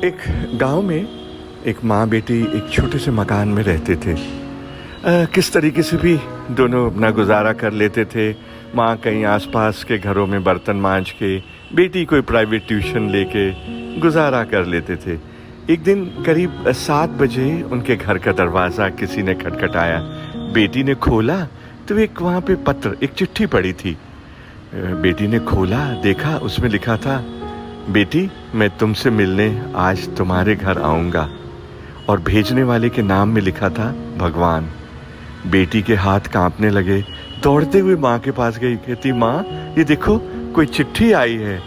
एक गांव में एक माँ बेटी एक छोटे से मकान में रहते थे। किस तरीके से भी दोनों अपना गुजारा कर लेते थे। माँ कहीं आसपास के घरों में बर्तन मांज के, बेटी कोई प्राइवेट ट्यूशन लेके गुजारा कर लेते थे। एक दिन करीब 7 बजे उनके घर का दरवाज़ा किसी ने खटखटाया। बेटी ने खोला तो एक वहाँ पे पत्र, एक चिट्ठी पड़ी थी। बेटी ने खोला, देखा उसमें लिखा था, बेटी मैं तुमसे मिलने आज तुम्हारे घर आऊँगा। और भेजने वाले के नाम में लिखा था भगवान। बेटी के हाथ कांपने लगे, दौड़ते हुए माँ के पास गई। कहती, माँ ये देखो कोई चिट्ठी आई है।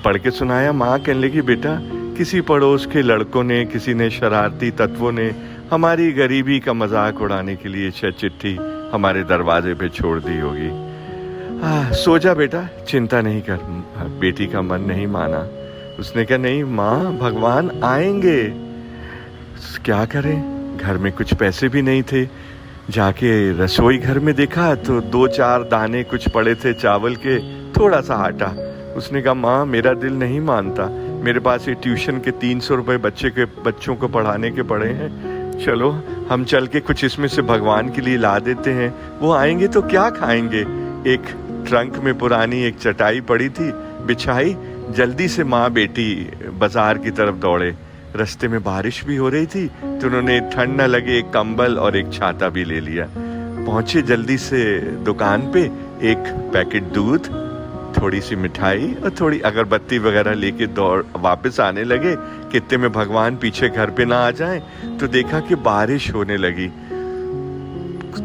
पढ़ के सुनाया। माँ कहने लगी, बेटा किसी पड़ोस के लड़कों ने, किसी ने शरारती तत्वों ने हमारी गरीबी का मजाक उड़ाने के लिए शायद चिट्ठी हमारे दरवाजे पे छोड़ दी होगी। सो जा बेटा, चिंता नहीं कर। बेटी का मन नहीं माना। उसने कहा, नहीं माँ, भगवान आएंगे। क्या करें, घर में कुछ पैसे भी नहीं थे। जाके रसोई घर में देखा तो 2-4 दाने कुछ पड़े थे चावल के, थोड़ा सा आटा। उसने कहा, माँ मेरा दिल नहीं मानता, मेरे पास ये ट्यूशन के 300 रुपये बच्चों को पढ़ाने के पड़े हैं। चलो हम चल के कुछ इसमें से भगवान के लिए ला देते हैं, वो आएंगे तो क्या खाएंगे। एक ट्रंक में पुरानी एक चटाई पड़ी थी, बिछाई। जल्दी से माँ बेटी बाजार की तरफ दौड़े। रास्ते में बारिश भी हो रही थी तो उन्होंने ठंड न लगे एक कंबल और एक छाता भी ले लिया। पहुंचे जल्दी से दुकान पे, एक पैकेट दूध, थोड़ी सी मिठाई और थोड़ी अगरबत्ती वगैरह लेके दौड़ वापस आने लगे। कितने में भगवान पीछे घर पे ना आ जाए, तो देखा कि बारिश होने लगी।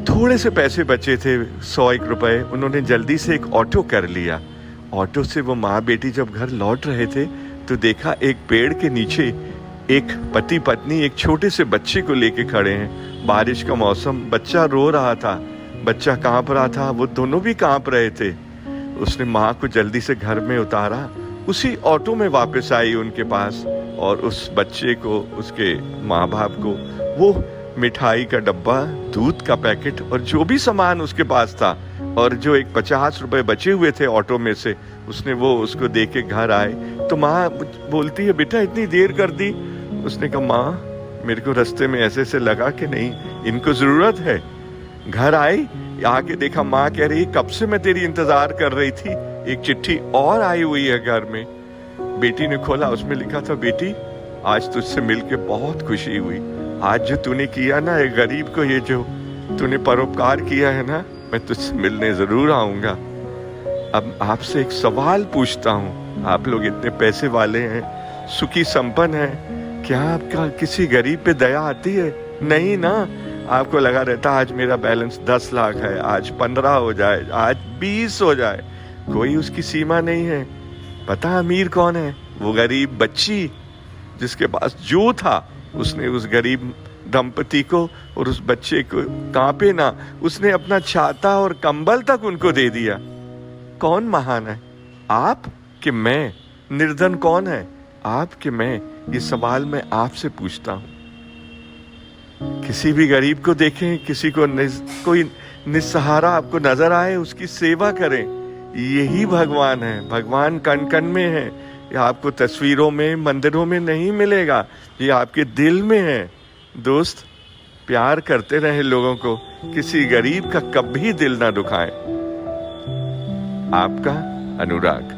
थोड़े से पैसे बचे थे, 100-1 रुपए। उन्होंने जल्दी से एक ऑटो कर लिया। ऑटो से वो माँ बेटी जब घर लौट रहे थे तो देखा एक पेड़ के नीचे एक पति पत्नी एक छोटे से बच्चे को लेके खड़े हैं। बारिश का मौसम, बच्चा रो रहा था, बच्चा कांप रहा था, वो दोनों भी कांप रहे थे। उसने माँ को जल्दी से घर में उतारा, उसी ऑटो में वापस आई उनके पास, और उस बच्चे को, उसके माँ बाप को, वो मिठाई का डब्बा, दूध का पैकेट और जो भी सामान उसके पास था, और जो एक 50 रुपए बचे हुए थे ऑटो में से, उसने वो उसको दे के घर आए। तो माँ बोलती है, बेटा इतनी देर कर दी। उसने कहा, माँ मेरे को रास्ते में ऐसे से लगा कि नहीं, इनको जरूरत है। घर आई, आके देखा, माँ कह रही, कब से मैं तेरी इंतजार कर रही थी, एक चिट्ठी और आई हुई है घर में। बेटी ने खोला, उसमें लिखा था, बेटी आज तुझसे मिलके बहुत खुशी हुई। आज जो तूने किया ना, एक गरीब को ये जो तूने परोपकार किया है ना, मैं तुझसे मिलने जरूर आऊंगा। अब आपसे एक सवाल पूछता हूँ, आप लोग इतने पैसे वाले हैं, सुखी संपन्न हैं, क्या आपका किसी गरीब पे दया आती है? नहीं ना। आपको लगा रहता, आज मेरा बैलेंस 10 लाख है, आज 15 हो जाए, आज 20 हो जाए। कोई उसकी सीमा नहीं है। पता अमीर कौन है? वो गरीब बच्ची जिसके पास जो था, उसने उस गरीब दंपति को और उस बच्चे को कांपे ना, उसने अपना छाता और कंबल तक उनको दे दिया। कौन महान है, आप कि मैं? निर्धन कौन है, आप कि मैं? ये सवाल मैं आपसे पूछता हूं। किसी भी गरीब को देखें, किसी को कोई निस्सहारा आपको नजर आए, उसकी सेवा करें। यही भगवान है। भगवान कण कण में है। ये आपको तस्वीरों में, मंदिरों में नहीं मिलेगा, ये आपके दिल में है। दोस्त, प्यार करते रहे लोगों को, किसी गरीब का कभी दिल ना दुखाएं। आपका अनुराग।